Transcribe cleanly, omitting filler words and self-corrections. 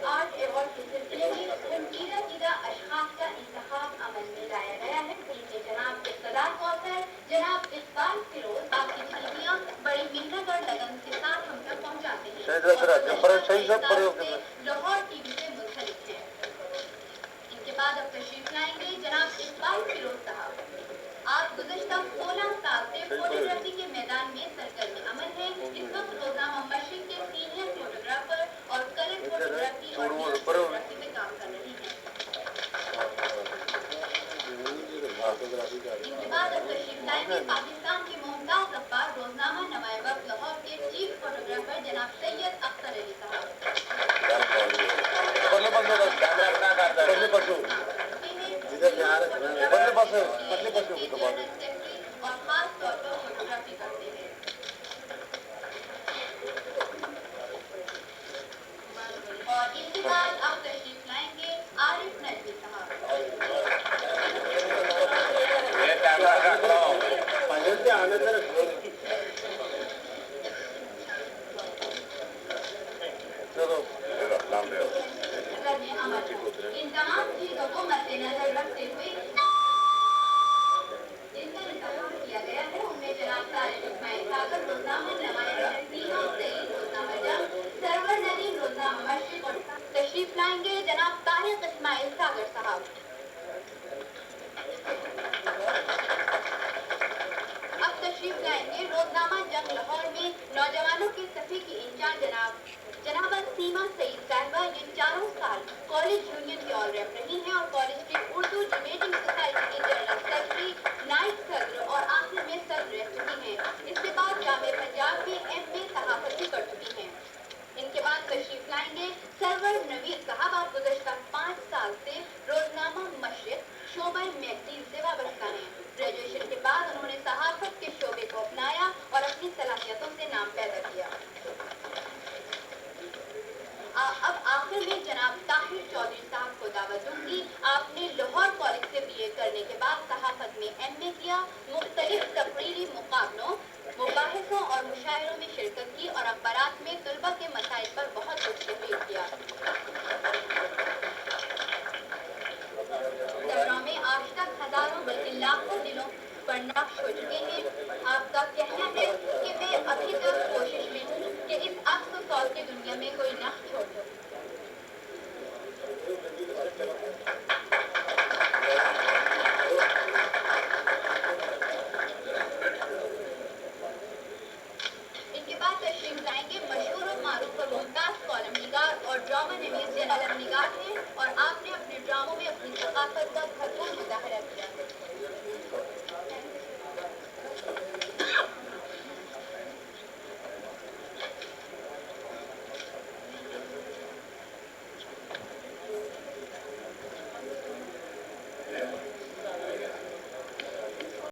Art award کے سلسلے میں سنجیدہ اشخاص کا انتخاب عمل میں لایا گیا ہے، ان میں جناب اقتدار کوثر، جناب اقبال فیروز، آپ کی چھٹیاں بڑی محنت اور لگن کے ساتھ ہم تک پہنچاتے ہیں لاہور ٹی وی سے منسلک ہیں۔ ان کے بعد اب تشریف لائیں گے جناب اقبال فیروز صاحب۔ آپ گزشتہ 16 سال سے فوٹوگرافی کے میدان میں سرگرم عمل ہیں، اس وقت روزنامہ مشرق کے سینئر فوٹوگرافر اور کلر فوٹوگرافی اور نیوز فوٹوگرافی میں کام کر رہی ہیں۔ ان کے بعد اب تشریف لائیں گے پاکستان کے ممتاز اخبار روزنامہ نمائے وقت لاہور کے چیف فوٹوگرافر جناب سید اختر علی صاحب۔ اور خاص طور پر فوٹوگرافی کرتے ہیں۔ اور ان کے بعد آپ تشریف لائیں گے عارف ندوی صاحب۔ ان تمام چیزوں کو مد نظر رکھتے ہوئے جن کا انتخاب کیا گیا ہے ان میں جناب طارق اسماعیل ساگر روزنامہ نمائندہ سیما سعید روزنامہ جنگ، سرور ندیم روزنامہ مشرق اور تشریف لائیں گے جناب طارق اسماعیل ساگر صاحب۔ اب تشریف لائیں گے روزنامہ جنگ لاہور میں نوجوانوں کے صفحے کی انچارج جناب سیما سعید صاحبہ، یہ 4 سال کالج یونین کی آل ریپ رہی ہیں اور کالج کی اردو ڈبیٹنگ سوسائٹی کی جنرل سیکرٹری، نائب صدر اور آخر میں صدر رہ چکی ہیں۔ اس کے بعد جامعہ پنجاب میں ایم اے صحافت بھی کر چکی ہیں۔ ان کے بعد تشریف لائیں گے سرور نوید صاحب، آپ گزشتہ 5 سال سے روزنامہ مشرق شعبہ میگزین سے وابستہ ہیں۔ گریجویشن کے بعد انہوں نے صحافت کے شعبے کو اپنایا اور اپنی صلاحیتوں سے نام پیدا کیا۔ اب آخر میں جناب طاہر چودھری صاحب کو دعوت دوں گی۔ آپ نے لاہور کالج سے بی اے کرنے کے بعد صحافت میں ایم اے کیا، مختلف تقریری مقابلوں، مباحثوں اور مشاعروں میں شرکت کی اور اخبارات میں طلبہ